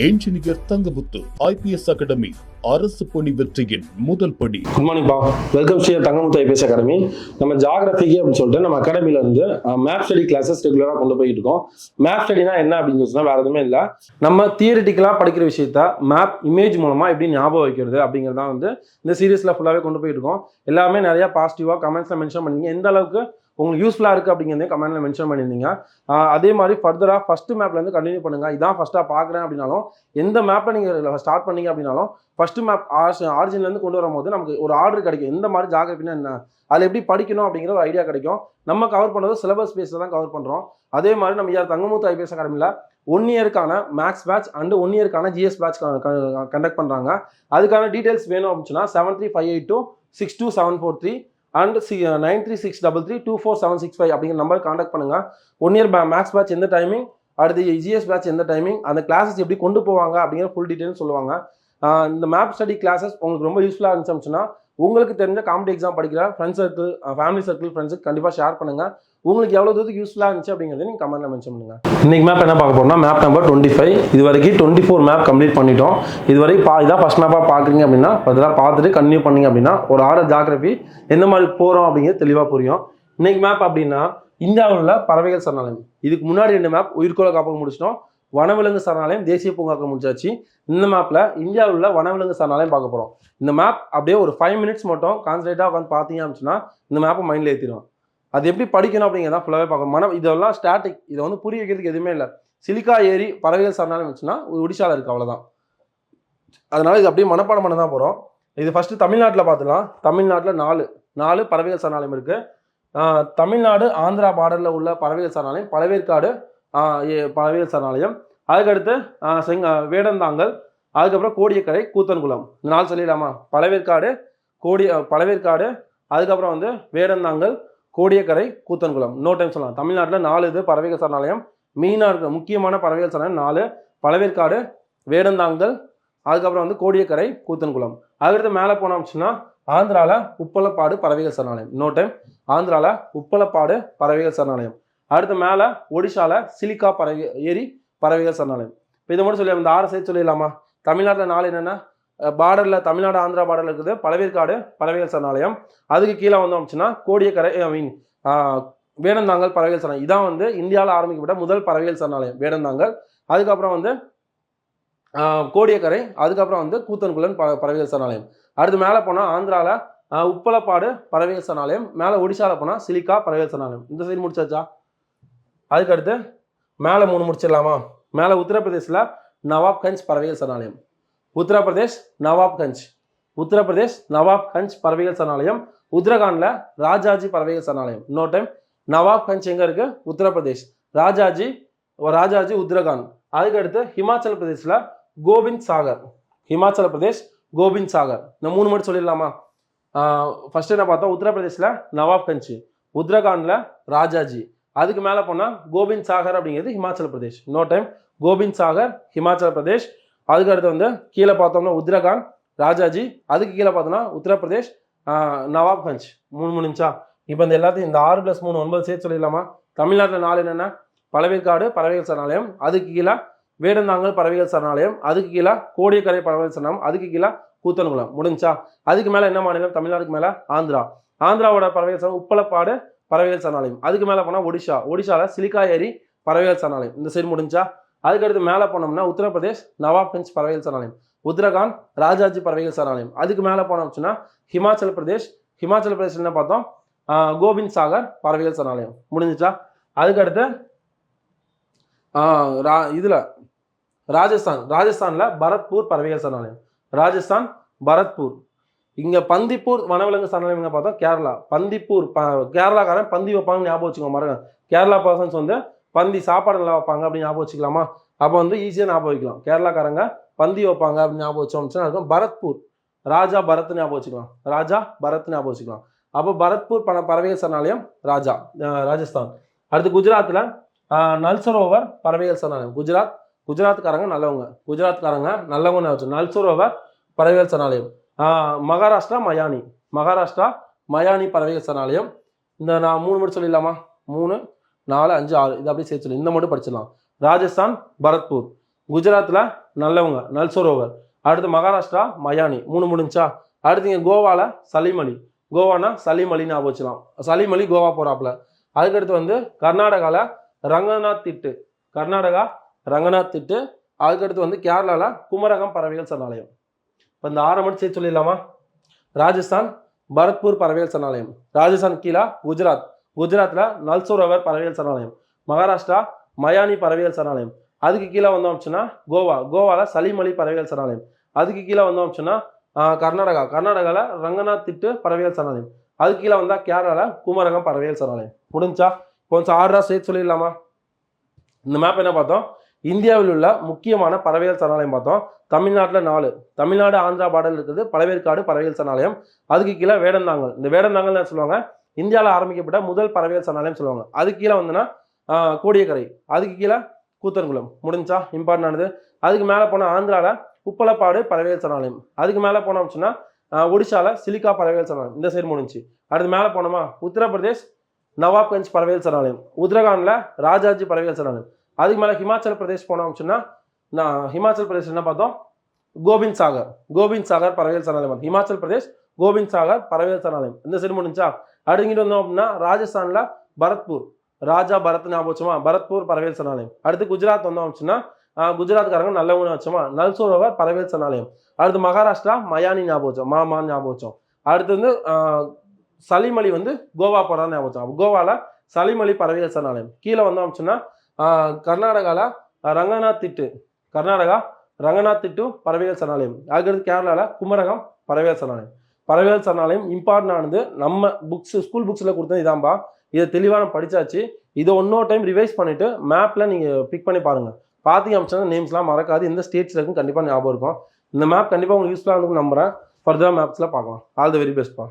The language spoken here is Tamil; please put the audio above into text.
என்ஜினியர் தங்கமுத்து ஐபிஎஸ் அகாடமி அரசு பணி வெற்றியின் முதல் படி. குட் மார்னிங் பா, welcome Sri Thangamuthu IPS academy. நம்ம ஜாகிரபிக்கு அப்படின்னு சொல்லிட்டு நம்ம அகாடமில இருந்து மேப் ஸ்டடி கிளாஸஸ் ரெகுலராக கொண்டு போயிட்டு இருக்கோம். மேப் ஸ்டடினா என்ன அப்படின்னு சொன்னா வேற எதுவுமே இல்லை, நம்ம தியரிட்டிக்கலா படிக்கிற விஷயத்த மேப் இமேஜ் மூலமா எப்படி ஞாபகம் வைக்கிறது அப்படிங்கிறதான் வந்து இந்த சீரீஸ்ல ஃபுல்லாவே கொண்டு போயிட்டு இருக்கோம். எல்லாமே நிறைய பாசிட்டிவா கமெண்ட்ஸ்ல மென்ஷன் பண்ணீங்க, எந்த அளவுக்கு உங்களுக்கு யூஸ்ஃபுல்லாக இருக்குது அப்படிங்கிறதே கமெண்ட்ல மென்ஷன் பண்ணியிருந்தீங்க. அதே மாதிரி ஃபர்தராக ஃபர்ஸ்ட் மேப்லேருந்து கண்டினியூ பண்ணுங்கள். இதான் ஃபஸ்ட்டாக பார்க்குறேன் அப்படின்னாலும், எந்த மேப்பை நீங்கள் ஸ்டார்ட் பண்ணீங்க அப்படின்னாலும் ஃபர்ஸ்ட் மேப் ஆரிஜின்லேருந்து கொண்டு வரும்போது நமக்கு ஒரு ஆர்டர் கிடைக்கும். எந்த மாதிரி ஜாகிரபினா என்ன, அதில் எப்படி படிக்கணும் அப்படிங்கிற ஒரு ஐடியா கிடைக்கும். நம்ம கவர் பண்ணுறது சிலபஸ் பேஸில் தான் கவர் பண்ணுறோம். அதே மாதிரி நம்ம தங்கமுத்து ஐபிஎஸ் அகாடமியில் 1 இயருக்கான மேக்ஸ் பேட்ச் அண்ட் 1 இயருக்கான ஜிஎஸ் பேட்ச் கண்டக்ட் பண்ணுறாங்க. அதுக்கான டீட்டெயில்ஸ் வேணும் அப்படின்னா 7358262743 அண்ட் 9363324765 அப்படிங்கிற நம்பர் கான்டாக்ட் பண்ணுங்க. 1 இயர் மேக்ஸ் பேட்ச் எந்த டைமிங், அடுத்து ஜிஎஸ் பேட்ச் எந்த டைமிங், அந்த கிளாஸஸ் எப்படி கொண்டு போவாங்க அப்படிங்கிற ஃபுல் டீட்டெயில் சொல்லுவாங்க. இந்த மேப் ஸ்டடி கிளாஸஸ் உங்களுக்கு ரொம்ப யூஸ்ஃபுல்லாக இருந்துச்சுன்னா உங்களுக்கு தெரிஞ்ச காம்படி எக்ஸாம் படிக்கிற ஃப்ரெண்ட்ஸ் சர்க்கிள், ஃபேமிலி சர்க்கிள், ஃப்ரெண்ட்ஸுக்கு கண்டிப்பாக ஷேர் பண்ணுங்க. உங்களுக்கு எவ்வளோ தூரத்துக்கு யூஸ்ஃபுல்லாக இருந்துச்சு அப்படிங்கிறத நீங்கள் கமெண்ட்ல மென்ஷன் பண்ணுங்க. இன்னைக்கு மேப் என்ன பார்க்க போறோம்னா மேப் நம்பர் 25. இது வரைக்கும் 24 மேப் கம்ப்ளீட் பண்ணிட்டோம். இது வரைக்கும் இதான் ஃபர்ஸ்ட் மேப்பாக பார்க்குறீங்க அப்படின்னா அதெல்லாம் பார்த்துட்டு கண்டினியூ பண்ணீங்க அப்படின்னா ஒரு ஆர்டர் ஜாகிரபி எந்த மாதிரி போகிறோம் அப்படிங்கிறது தெளிவாக புரியும். இன்னைக்கு மேப் அப்படின்னா இந்தியாவில் உள்ள பறவைகள் சரணாலயம். இதுக்கு முன்னாடி 2 மேப் உயிர்கோள காப்பகம் முடிச்சிட்டோம், வனவிலங்கு சரணாலயம், தேசிய பூங்காக்கள் முடிச்சாச்சு. இந்த மேப்ல இந்தியாவில் உள்ள வனவிலங்கு சரணாலயம் பார்க்க போகிறோம். இந்த மேப் அப்படியே ஒரு 5 மினிட்ஸ் மட்டும் கான்சன்ட்ரேட்டாக உட்காந்து பார்த்தீங்க அப்படின்னா இந்த மேப்பை மைண்டில் ஏற்றிடும். அது எப்படி படிக்கணும் அப்படிங்கிறத ஃபுல்லாகவே பார்க்கணும். இதெல்லாம் ஸ்டாட்டிக், இதை வந்து புரிய வைக்கிறதுக்கு எதுவுமே இல்லை. சிலிக்கா ஏரி பறவைகள் சரணாலயம் வச்சுன்னா ஒடிஷாவில் இருக்குது, அவ்வளோதான். அதனால இது அப்படியே மனப்பாடம் பண்ண தான் போகிறோம். இது ஃபர்ஸ்ட் தமிழ்நாட்டில் பார்த்துக்கலாம். தமிழ்நாட்டில் 4 பறவைகள் சரணாலயம் இருக்குது. தமிழ்நாடு ஆந்திரா பார்டரில் உள்ள பறவைகள் சரணாலயம் பழவேற்காடு பறவைகள் சரணாலயம், அதுக்கடுத்து வேடந்தாங்கல், அதுக்கப்புறம் கோடியக்கரை, கூத்தன்குளம். இந்த 4 சொல்லிடலாமா? பழவேற்காடு, பழவேற்காடு, அதுக்கப்புறம் வந்து வேடந்தாங்கல், கோடியக்கரை, கூத்தன்குளம். இன்னொரு டைம் சொல்லலாம். தமிழ்நாட்டில் 4 இது பறவைகள் சரணாலயம். மெயினாக இருக்கிற முக்கியமான பறவைகள் சரணாலயம் 4: பழவேற்காடு, வேடந்தாங்கல், அதுக்கப்புறம் வந்து கோடியக்கரை, கூத்தன்குளம். அதுக்கடுத்து மேலே போனோம் அப்படின்னா ஆந்திராவில் உப்பலப்பாடு பறவைகள் சரணாலயம். இன்னொரு டைம், ஆந்திராவில் உப்பலப்பாடு பறவைகள் சரணாலயம். அடுத்து மேலே ஒடிஷாவில் சிலிக்கா ஏரி பறவைகள் சரணாலயம். இப்போ இதை மட்டும் சொல்லி இந்த 6 சேர்த்து சொல்லிடலாமா? தமிழ்நாட்டில் 4 என்னென்னா பார்டரில் தமிழ்நாடு ஆந்திரா பார்டரில் இருக்குது பழவேற்காடு பறவைகள் சரணாலயம். அதுக்கு கீழே வந்தோம் அப்படின்னா கோடியக்கரை வேடந்தாங்கல் பறவைகள் சரணாலயம். இதான் வந்து இந்தியாவில் ஆரம்பிக்கப்பட்ட முதல் பறவைகள் சரணாலயம் வேடந்தாங்கல். அதுக்கப்புறம் வந்து கோடியக்கரை, அதுக்கப்புறம் வந்து கூத்தன்குளம் பறவைகள் சரணாலயம். அடுத்து மேலே போனால் ஆந்திராவில் உப்பலப்பாடு பறவைகள் சரணாலயம், மேலே ஒடிஷாவில் போனால் சிலிக்கா பறவைகள் சரணாலயம். இந்த சைடு முடிச்சாச்சா? அதுக்கடுத்து மேலே 3 முடிச்சிடலாமா? மேலே உத்தரப்பிரதேசில் நவாப்கஞ்ச் பறவைகள் சரணாலயம். உத்தரப்பிரதேஷ் நவாப்கஞ்ச் பறவைகள் சரணாலயம். உத்தரகாண்டில் ராஜாஜி பறவைகள் சரணாலயம். இன்னொரு டைம், நவாப்கஞ்ச் எங்கே இருக்குது? உத்தரப்பிரதேஷ். ராஜாஜி உத்தரகாண்ட். அதுக்கடுத்து ஹிமாச்சல் பிரதேசில் கோபிந்த் சாகர். இந்த 3 மட்டும் சொல்லிடலாமா? ஃபர்ஸ்ட் என்ன பார்த்தோம்? உத்தரப்பிரதேசில் நவாப்கஞ்ச், உத்தரகாண்டில் ராஜாஜி, அதுக்கு மேலே போனால் கோபிந்த் சாகர் அப்படிங்கிறது ஹிமாச்சல் பிரதேஷ். இன்னொரு டைம், கோபிந்த் சாகர் ஹிமாச்சல் பிரதேஷ். அதுக்கு அடுத்து வந்து கீழே பார்த்தோம்னா உத்தரகாண்ட், ராஜாஜி, அதுக்கு கீழே பார்த்தோம்னா உத்தரப்பிரதேஷ், நவாப்கஞ்ச். 3 முடிஞ்சா? இப்போ இந்த எல்லாத்தையும் இந்த 6 + 3 9 சேர்த்து சொல்லிடலாமா? தமிழ்நாட்டில் 4 என்னென்ன? பழவேற்காடு பறவைகள் சரணாலயம், அதுக்கு கீழே வேடந்தாங்கல் பறவைகள் சரணாலயம், அதுக்கு கீழே கோடியக்கரை பறவைகள் சரணாலயம், அதுக்கு கீழே கூத்தன்குளம். முடிஞ்சா? அதுக்கு மேலே என்ன மாநிலம்? தமிழ்நாடுக்கு மேலே ஆந்திராவோட பறவைகள் சரணாலயம் உப்பலப்பாடு பறவைகள் சரணாலயம். அதுக்கு மேலே போனால் ஒடிஷாவில் சிலிக்கா ஏரி பறவைகள் சரணாலயம். இந்த சைடு முடிஞ்சா? அதுக்கடுத்து மேலே போனோம்னா உத்தரப்பிரதேஷ் நவாப்கஞ்ச் பறவைகள் சரணாலயம், உத்தரகாண்ட் ராஜாஜி பறவைகள் சரணாலயம். அதுக்கு மேலே போனோம்னா ஹிமாச்சல் பிரதேஷ் என்ன பார்த்தோம்? கோபிந்த் சாகர் பறவைகள் சரணாலயம். முடிஞ்சிச்சா? அதுக்கடுத்து இதில் ராஜஸ்தானில் பரத்பூர் பறவைகள் சரணாலயம். பரத்பூர். இங்கே பந்திப்பூர் வனவிலங்கு சரணாலயம் எங்கே பார்த்தோம்? கேரளா. பந்திப்பூர் கேரளாக்காரன் பந்தி வைப்பாங்க, ஞாபகம் வச்சுக்கோங்க. மறங்க, கேரளா பர்சன்ஸ் வந்து பந்தி சாப்பாடு நல்லா வைப்பாங்க அப்படின்னு ஞாபகம் வச்சுக்கலாமா? அப்போ வந்து ஈஸியாக ஞாபகம் வைக்கலாம். கேரளாக்காரங்க பந்தி வைப்பாங்க அப்படின்னு ஞாபகம் வச்சோம்னா இருக்கும் பரத்பூர். ராஜா பரத் ஞாபகம் வச்சுக்கலாம். அப்போ பரத்பூர் பறவைகள் சரணாலயம் ராஜஸ்தான். அடுத்து குஜராத்தில் நல்சரோவர் பறவைகள் சரணாலயம். குஜராத்காரங்க நல்லவங்க வச்சு நல்சரோவர் பறவைகள் சரணாலயம். மகாராஷ்டிரா மயானி பறவைகள் சரணாலயம். இந்த நான் 3 மட்டும் சொல்லிடலாமா? 3, 4, 5, 6 இது அப்படியே சேர்த்து சொல்லி இந்த மட்டும் படிச்சிடலாம். ராஜஸ்தான் பரத்பூர். குஜராத்தில் நல்லவங்க நல்சரோவர். அடுத்து மகாராஷ்டிரா மயானி 3 முடிஞ்சா. அடுத்து இங்கே கோவாவில் சலீம் அலி. கோவானா சலீம் அலின்னு ஞாபகம் வச்சுக்கலாம். சலீம் அலி கோவா போகிறாப்புல. அதுக்கடுத்து வந்து கர்நாடகாவில் ரங்கநாத் திட்டு. கர்நாடகா ரங்கநாத் திட்டு. அதுக்கடுத்து வந்து கேரளாவில் குமரகம் பறவைகள் சரணாலயம். இப்போ இந்த 6 மட்டும் சேர்த்து சொல்லிடலாமா? ராஜஸ்தான் பரத்பூர் பறவைகள் சரணாலயம். ராஜஸ்தான் கீழே குஜராத். குஜராத்தில் நல்சரோவர் பறவைகள் சரணாலயம். மகாராஷ்டிரா மயானி பறவைகள் சரணாலயம். அதுக்கு கீழே வந்தோம் அப்படின்னா கோவாவில் சலீம் அலி பறவைகள் சரணாலயம். அதுக்கு கீழே வந்தோம் அப்படின்னா கர்நாடகாவில் ரங்கநாத் திட்டு பறவைகள் சரணாலயம். அதுக்கு கீழே வந்தால் கேரளாவில் குமரகம் பறவைகள் சரணாலயம். முடிஞ்சா கொஞ்சம் 6 சேர்த்து சொல்லிடலாமா? இந்த மேப் என்ன பார்த்தோம்? இந்தியாவில் உள்ள முக்கியமான பறவைகள் சரணாலயம் பார்த்தோம். தமிழ்நாட்டில் 4, தமிழ்நாடு ஆந்திரா பார்டர் இருக்குது பழவேற்காடு பறவைகள் சரணாலயம். அதுக்கு கீழே வேடந்தாங்கல். இந்த வேடந்தாங்கல் என்ன சொல்லுவாங்க? இந்தியாவில் ஆரம்பிக்கப்பட்ட முதல் பறவைகள் சரணாலயம் சொல்லுவாங்க. அதுக்கு கீழே வந்துன்னா கோடியக்கரை. அதுக்கு கீழே கூத்தன்குளம். முடிஞ்சா இம்பார்ட்டன் ஆனது. அதுக்கு மேலே போனால் ஆந்திராவில் உப்பலப்பாடு பறவைகள் சரணாலயம். அதுக்கு மேலே போனோம் அப்படின்னா ஒடிஷாவில் சிலிக்கா பறவைகள் சரணாலயம். இந்த சைடு முடிஞ்சு. அடுத்து மேலே போனோமா உத்தரப்பிரதேஷ் நவாப்கஞ்ச் பறவைகள் சரணாலயம். உத்தரகாண்டில் ராஜாஜி பறவைகள் சரணாலயம். அதுக்கு மேலே ஹிமாச்சல் பிரதேஷ் போனோம் அப்படின்னா ஹிமாச்சல் பிரதேஷ் என்ன பார்த்தோம்? கோபிந்த் சாகர் பறவைகள் சரணாலயம். ஹிமாச்சல் பிரதேஷ் கோபிந்த் சாகர் பறவைகள் சரணாலயம். இந்த சைடு முடிஞ்சா. அடுங்கிட்டு வந்தோம் அப்படின்னா ராஜஸ்தானில் பரத்பூர். ராஜா பரத் ஞாபகம் வச்சோமா? பரத்பூர் பறவைகள் சரணாலயம். அடுத்து குஜராத் வந்தோம் அப்படின்னா குஜராத்காரங்க நல்லவங்க வச்சோமா? நல்சரோவர் பறவைகள் சரணாலயம். அடுத்து மகாராஷ்டிரா மயானி ஞாபகம் வச்சோம். மாமான்னு ஞாபகம் வச்சோம். அடுத்து வந்து சலீம் அலி வந்து கோவா போகிறான்னு ஞாபகம் வச்சோம். கோவாவில் சலீம் அலி பறவைகள் சரணாலயம். கீழே வந்தோம் அப்படின்னா கர்நாடகாவில் ரங்கநாத் திட்டு. கர்நாடகா ரங்கநாத் திட்டு பறவைகள் சரணாலயம். அதுக்கடுத்து கேரளாவில் குமரகம் பறவைகள் சரணாலயம். பறவைகள் சரணாலயம் இம்பார்ட்டன் ஆனது. நம்ம ஸ்கூல் புக்ஸில் கொடுத்தது இதான்பா. இதை தெளிவாக படிச்சாச்சு. இதை இன்னொரு டைம் ரிவைஸ் பண்ணிவிட்டு மேப்பில் நீங்கள் பிக் பண்ணி பாருங்கள். பார்த்தீங்க அப்படின்னா நேம்ஸ்லாம் மறக்காது. எந்த ஸ்டேட்ஸில் இருக்குன்னு கண்டிப்பாக ஞாபகம் இருக்கும். இந்த மேப் கண்டிப்பாக உங்களுக்கு யூஸ்ஃபுல்லாக இருக்குன்னு நம்புகிறேன். ஃபர்தராக மேப்ஸில் பார்க்கலாம். All the very பெஸ்ட்பா.